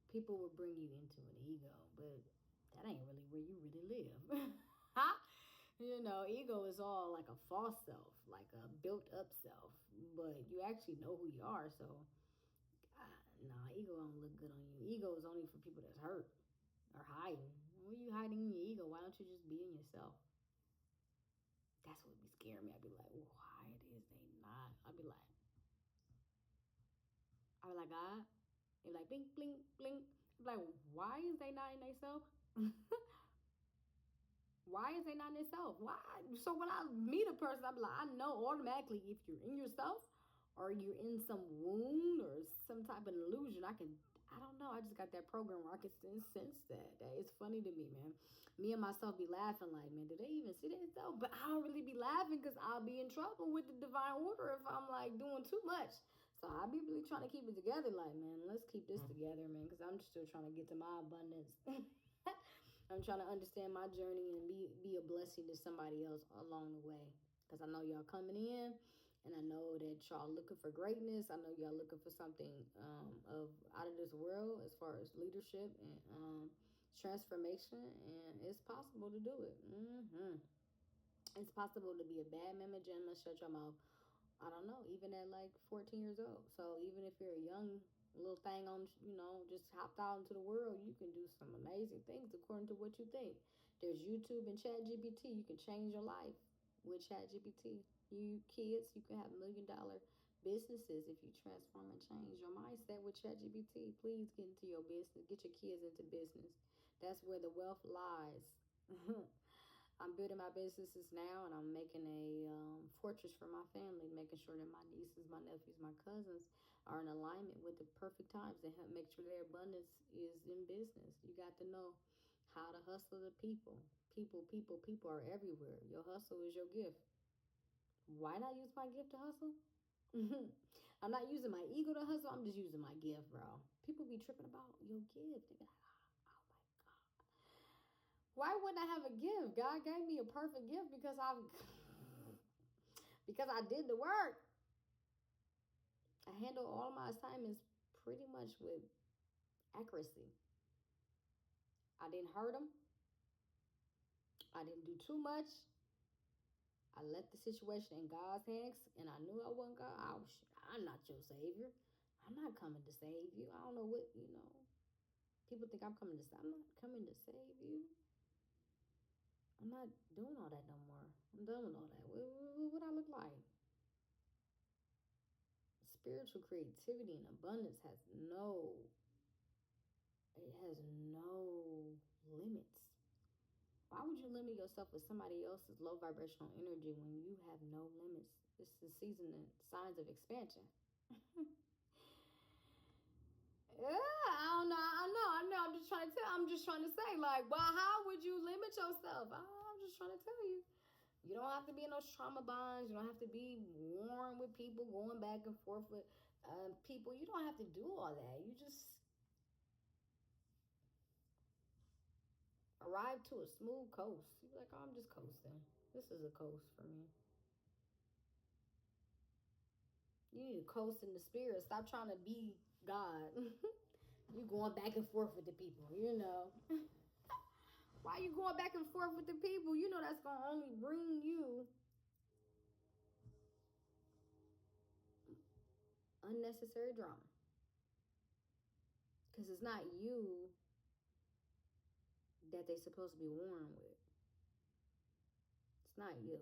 People will bring you into an ego, but that ain't really where you really live. Ego is all like a false self, like a built up self, but you actually know who you are. So, nah, ego don't look good on you. Ego is only for people that's hurt or hiding. What are you hiding in your ego? Why don't you just be in yourself? That's what would be scaring me. I'd be like, why is they not? I'd be like, God. They're like, blink, blink, blink. I'd be like, why is they not in themselves? Why is they not in themselves? Why? So when I meet a person, I'm like, I know automatically if you're in yourself or you're in some wound or some type of illusion. I don't know. I just got that program where I can sense that. It's funny to me, man. Me and myself be laughing like, man, do they even see that though? But I don't really be laughing because I'll be in trouble with the divine order if I'm like doing too much. So I'll be really trying to keep it together. Like, man, let's keep this together, man, because I'm still trying to get to my abundance. I'm trying to understand my journey and be a blessing to somebody else along the way. Because I know y'all coming in, and I know that y'all looking for greatness. I know y'all looking for something of out of this world as far as leadership and transformation, and it's possible to do it. It's possible to be a bad mama Jen. Shut your mouth. I don't know, even at like 14 years old. So even if you're a young little thing on, just hopped out into the world, you can do some amazing things according to what you think. There's YouTube and ChatGPT. You can change your life with ChatGPT. You kids, you can have $1 million businesses if you transform and change your mindset with ChatGPT. Please get into your business. Get your kids into business. That's where the wealth lies. I'm building my businesses now, and I'm making a fortress for my family, making sure that my nieces, my nephews, my cousins are in alignment with the perfect times to help make sure their abundance is in business. You got to know how to hustle the people. People are everywhere. Your hustle is your gift. Why not use my gift to hustle? I'm not using my ego to hustle. I'm just using my gift, bro. People be tripping about your gift. They be like, oh my God. Why wouldn't I have a gift? God gave me a perfect gift because because I did the work. I handle all my assignments pretty much with accuracy. I didn't hurt them. I didn't do too much. I left the situation in God's hands, and I knew I wasn't God. I'm not your savior. I'm not coming to save you. I don't know what, People think I'm coming to save. I'm not coming to save you. I'm not doing all that no more. I'm done with all that. What I look like? Spiritual creativity and abundance it has no limits. Why would you limit yourself with somebody else's low vibrational energy when you have no limits? It's the season and signs of expansion. Yeah, I know. I'm just trying to say, like, well, how would you limit yourself? I'm just trying to tell you. You don't have to be in those trauma bonds. You don't have to be warring with people, going back and forth with people. You don't have to do all that. You just arrive to a smooth coast. You're like, oh, I'm just coasting. This is a coast for me. You need to coast in the spirit. Stop trying to be God. You going back and forth with the people, Why you going back and forth with the people? You know that's going to only bring you unnecessary drama. Because it's not you that they supposed to be warring with. It's not you.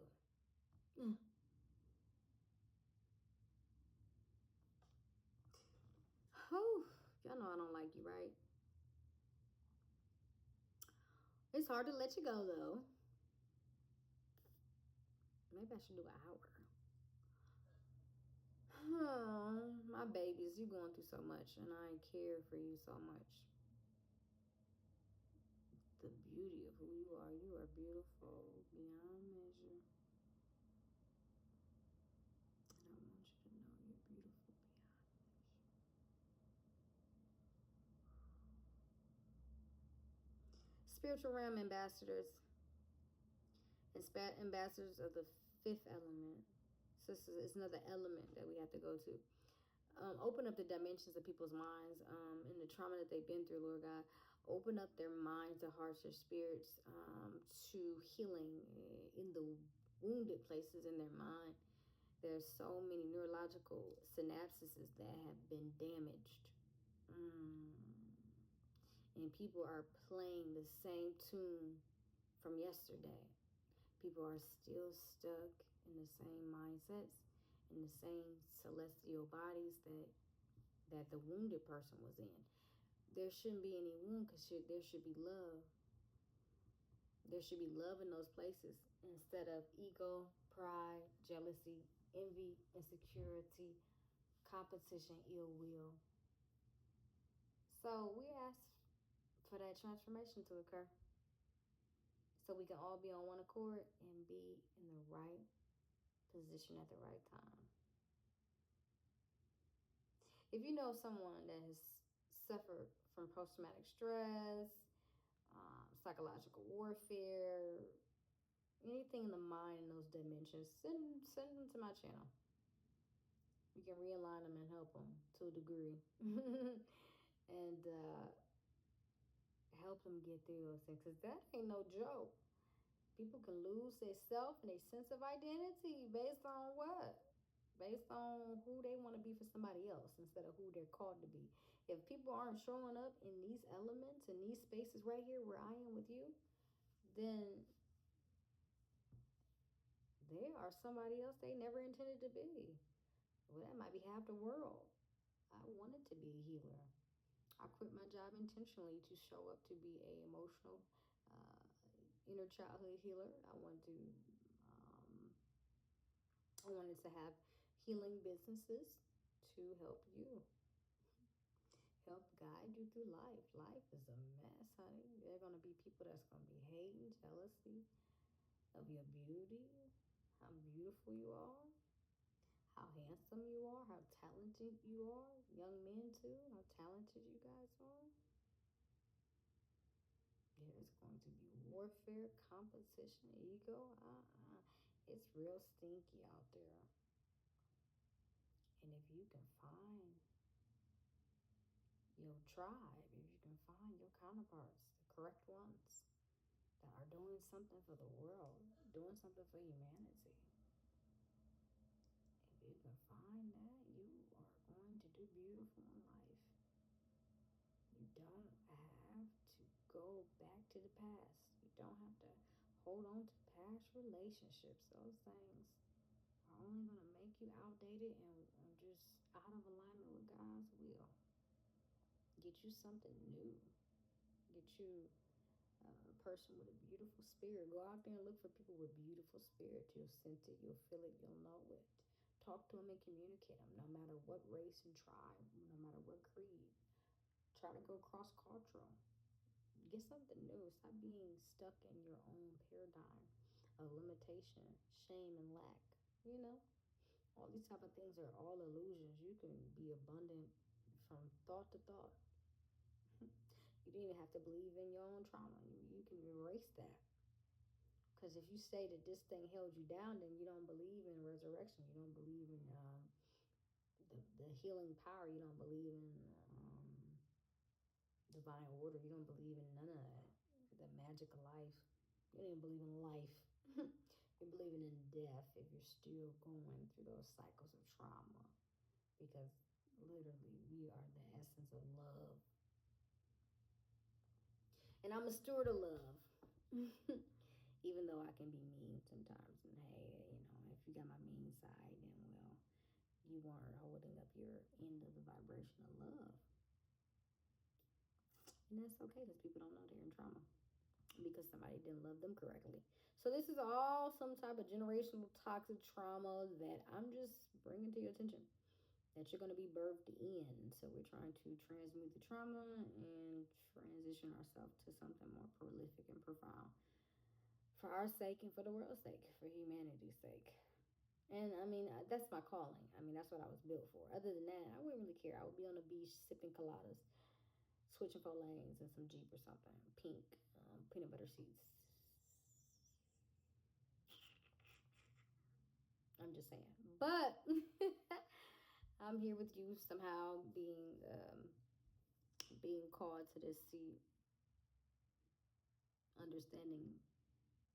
Whew. Y'all know I don't like you, right? It's hard to let you go, though. Maybe I should do an hour. Oh, my babies, you going through so much, and I care for you so much. The beauty of who you are beautiful beyond measure. And I want you to know you're beautiful beyond measure. Spiritual realm ambassadors. Ambassadors of the fifth element. So it's another element that we have to go to. Open up the dimensions of people's minds and the trauma that they've been through, Lord God. Open up their minds, their hearts, their spirits to healing in the wounded places in their mind. There's so many neurological synapses that have been damaged. And people are playing the same tune from yesterday. People are still stuck in the same mindsets, in the same celestial bodies that the wounded person was in. There shouldn't be any wound because there should be love. There should be love in those places instead of ego, pride, jealousy, envy, insecurity, competition, ill will. So we ask for that transformation to occur so we can all be on one accord and be in the right position at the right time. If you know someone that has suffered from post-traumatic stress, psychological warfare, anything in the mind in those dimensions, send them to my channel. We can realign them and help them to a degree. And help them get through those things. Because that ain't no joke. People can lose their self and their sense of identity based on what? Based on who they want to be for somebody else instead of who they're called to be. If people aren't showing up in these elements, in these spaces right here where I am with you, then they are somebody else they never intended to be. Well, that might be half the world. I wanted to be a healer. I quit my job intentionally to show up to be a emotional inner childhood healer. I wanted to have healing businesses to help you, help guide you through life. Life is a mess, honey. There are going to be people that's going to be hating, jealousy of your beauty, how beautiful you are, how handsome you are, how talented you are. Young men too, how talented you guys are. There's going to be warfare, competition, ego. It's real stinky out there. And if you can find your tribe, if you can find your counterparts, the correct ones that are doing something for the world, doing something for humanity, if you can find that, you are going to do beautiful in life. You don't have to go back to the past. You don't have to hold on to past relationships. Those things are only going to make you outdated and just out of alignment with God's will. Get you something new. Get you a person with a beautiful spirit. Go out there and look for people with beautiful spirit. You'll sense it. You'll feel it. You'll know it. Talk to them and communicate them, no matter what race and tribe, no matter what creed. Try to go cross-cultural. Get something new. Stop being stuck in your own paradigm of limitation, shame, and lack. You know, all these type of things are all illusions. You can be abundant from thought to thought. You don't even have to believe in your own trauma. You can erase that. Because if you say that this thing held you down, then you don't believe in resurrection. You don't believe in the healing power. You don't believe in divine order. You don't believe in none of that. The magic of life. You don't even believe in life. You're believing in death if you're still going through those cycles of trauma. Because literally, we are the essence of love. And I'm a steward of love. Even though I can be mean sometimes. And hey, you know, if you got my mean side, then well, you aren't holding up your end of the vibration of love. And that's okay because people don't know they're in trauma because somebody didn't love them correctly. So this is all some type of generational toxic trauma that I'm just bringing to your attention that you're going to be birthed in. So we're trying to transmute the trauma and transition ourselves to something more prolific and profound for our sake and for the world's sake, for humanity's sake. And I mean, that's my calling. I mean, that's what I was built for. Other than that, I wouldn't really care. I would be on the beach sipping coladas, switching 4 lanes in some Jeep or something. Pink, peanut butter seats. I'm just saying. But I'm here with you somehow being called to this seat, understanding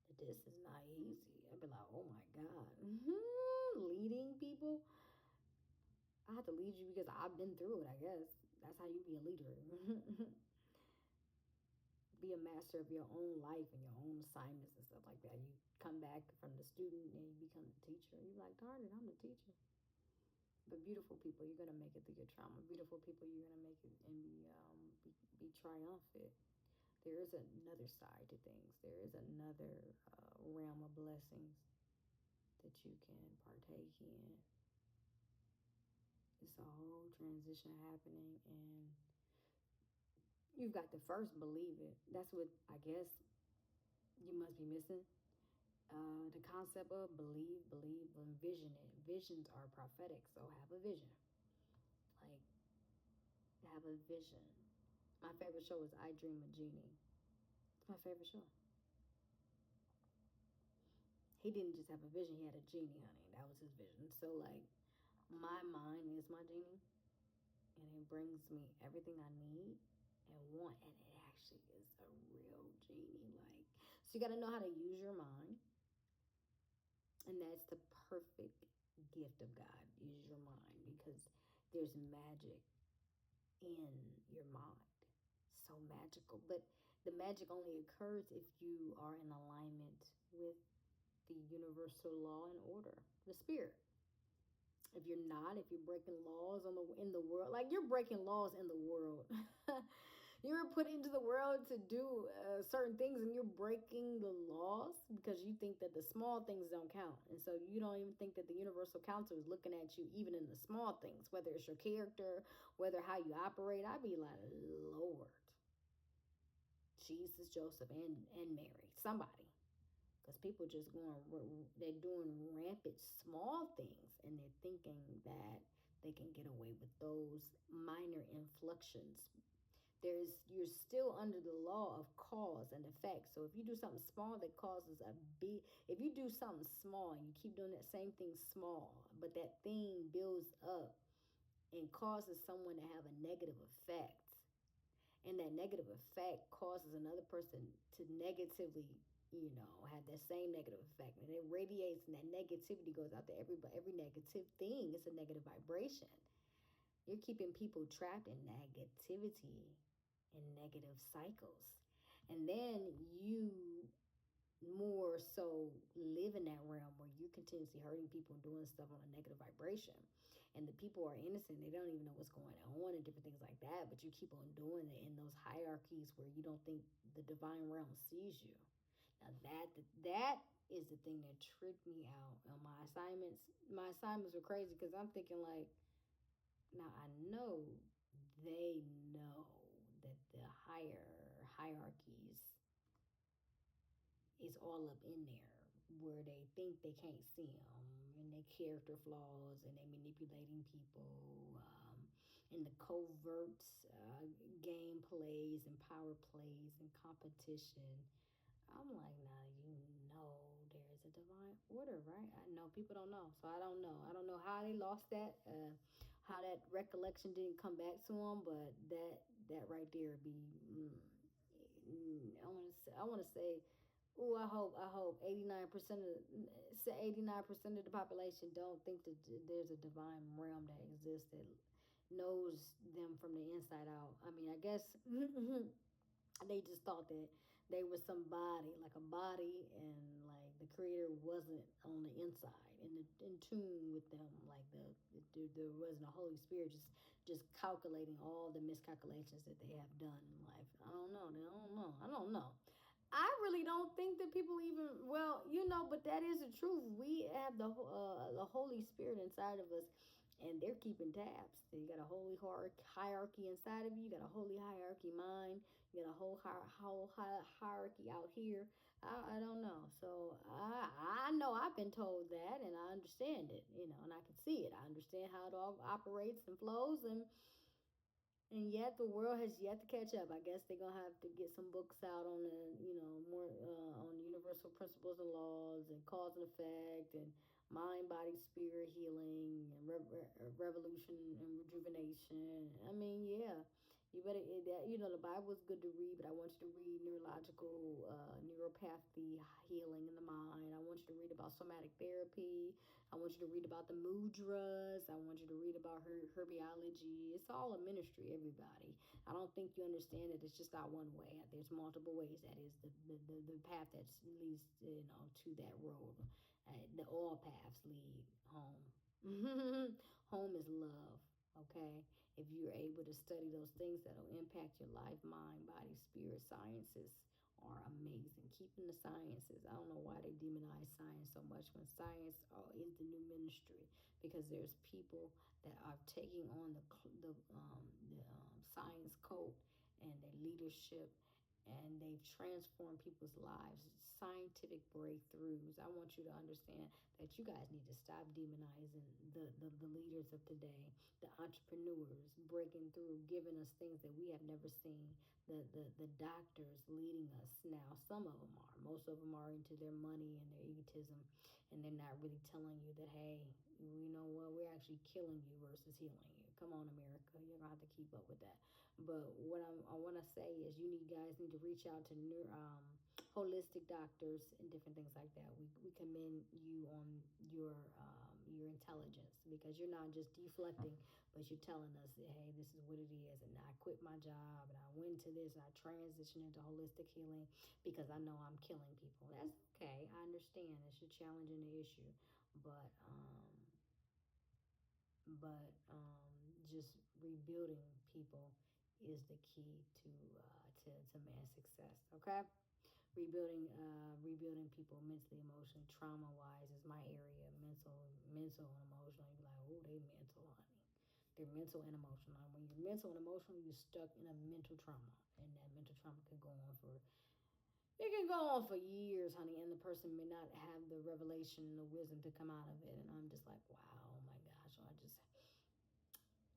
that this is not easy. I'd be like, oh my God. Leading people. I have to lead you because I've been through it, I guess. That's how you be a leader. Be a master of your own life and your own assignments and stuff like that. You come back from the student and you become the teacher. You're like, darn it, I'm the teacher. But beautiful people, you're gonna make it through your trauma. Beautiful people, you're gonna make it and be triumphant. There is another side to things. There is another realm of blessings that you can partake in. It's a whole transition happening, and you've got to first believe it. That's what I guess you must be missing. The concept of believe, envision it. Visions are prophetic, so have a vision. Like, have a vision. My favorite show is I Dream of Genie. It's my favorite show. He didn't just have a vision, he had a genie, honey. That was his vision. So, like, my mind is my genie, and it brings me everything I need and want, and it actually is a real genie. Like, so you got to know how to use your mind, and that's the perfect gift of God. Use your mind, because there's magic in your mind. So magical, but the magic only occurs if you are in alignment with the universal law and order, the spirit. If you're not, if you're breaking laws in the world, like you're breaking laws in the world. You're put into the world to do certain things, and you're breaking the laws because you think that the small things don't count. And so you don't even think that the universal council is looking at you even in the small things, whether it's your character, whether how you operate. I'd be like, Lord, Jesus, Joseph, and Mary, somebody. Because people just they're doing rampant small things, and they're thinking that they can get away with those minor inflections. you're still under the law of cause and effect. So if you do something small that causes a big, if you do something small and you keep doing that same thing small, but that thing builds up and causes someone to have a negative effect, and that negative effect causes another person to negatively, have that same negative effect, and it radiates, and that negativity goes out to everybody. Every negative thing is a negative vibration. You're keeping people trapped in negativity and negative cycles. And then you more so live in that realm where you're continuously hurting people and doing stuff on a negative vibration. And the people are innocent. They don't even know what's going on and different things like that. But you keep on doing it in those hierarchies where you don't think the divine realm sees you. Now that is the thing that tripped me out on my assignments. My assignments were crazy because I'm thinking like, now I know they know that the higher hierarchies is all up in there where they think they can't see them, and their character flaws, and they manipulating people, and the covert game plays and power plays and competition. I'm like, now you know there's a divine order, right? I know people don't know, so I don't know. I don't know how they lost that, how that recollection didn't come back to them, but that right there be. I want to say, oh, I hope 89% of 89% of the population don't think that there's a divine realm that exists that knows them from the inside out. I mean, I guess they just thought that they were somebody, like a body, and like the creator wasn't on the inside in tune with them, like there wasn't a Holy Spirit just calculating all the miscalculations that they have done in life. I don't know. I don't know. I really don't think that people even, well, but that is the truth. We have the Holy Spirit inside of us, and they're keeping tabs. So you got a holy hierarchy inside of you. You got a holy hierarchy mind. You got a whole hierarchy out here. I don't know. So I know I've been told that, and I understand it. And I can see it. I understand how it all operates and flows, and yet the world has yet to catch up. I guess they're gonna have to get some books out on the, more on universal principles and laws and cause and effect and mind, body, spirit healing and revolution and rejuvenation. I mean, yeah, you better that the Bible is good to read, but I want you to read neurological neuropathy healing in the mind. I want you to read about somatic therapy. I want you to read about the mudras. I want you to read about herbiology. It's all a ministry, everybody. I don't think you understand that it's just not one way. There's multiple ways. That is the path that leads to that road. All paths lead home. Home is love. Okay, if you're able to study those things that'll impact your life, mind, body, spirit, sciences are amazing. Keeping the sciences. I don't know why they demonize science so much when science is the new ministry, because there's people that are taking on the science cult and their leadership, and they've transformed people's lives. Scientific breakthroughs. I want you to understand that you guys need to stop demonizing the leaders of today, the entrepreneurs breaking through, giving us things that we have never seen, the doctors leading us now. Some of them are. Most of them are into their money and their egotism, and they're not really telling you that, hey, you know what, we're actually killing you versus healing you. Come on, America. You're going to have to keep up with that. But what I want to say is you guys need to reach out to holistic doctors and different things like that. We commend you on your intelligence, because you're not just deflecting, but you're telling us that, hey, this is what it is, and I quit my job and I went to this and I transitioned into holistic healing because I know I'm killing people. That's okay. I understand it's a challenge and the issue, but just rebuilding people is the key to man's success. Okay, rebuilding people mentally, emotionally, trauma wise is my area. Mental and emotional. You be like, oh, they mental, honey. They're mental and emotional. When you're mental and emotional, you're stuck in a mental trauma, and that mental trauma can go on for years, honey, and the person may not have the revelation and the wisdom to come out of it. And I'm just like, wow, oh my gosh. So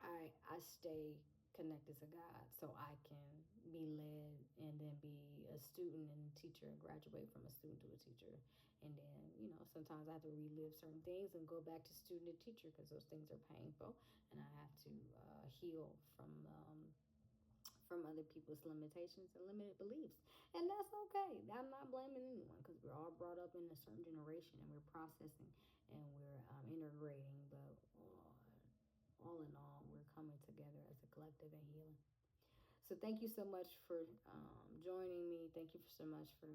I stay connected to God so I can be led and then be a student and teacher and graduate from a student to a teacher. And then, sometimes I have to relive certain things and go back to student to teacher because those things are painful. And I have to heal from other people's limitations and limited beliefs. And that's okay. I'm not blaming anyone because we're all brought up in a certain generation and we're processing and we're integrating. But all in all, we're coming together as a collective and healing. So thank you so much for joining me. Thank you so much for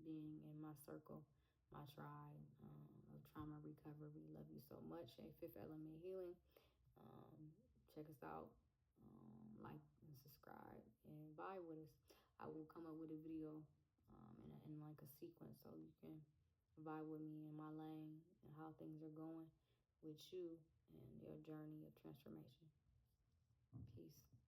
being in my circle, my tribe of trauma recovery. We love you so much. Fifth Element Healing. Check us out. Like and subscribe and vibe with us. I will come up with a video in like a sequence so you can vibe with me in my lane and how things are going with you and your journey of transformation. Peace.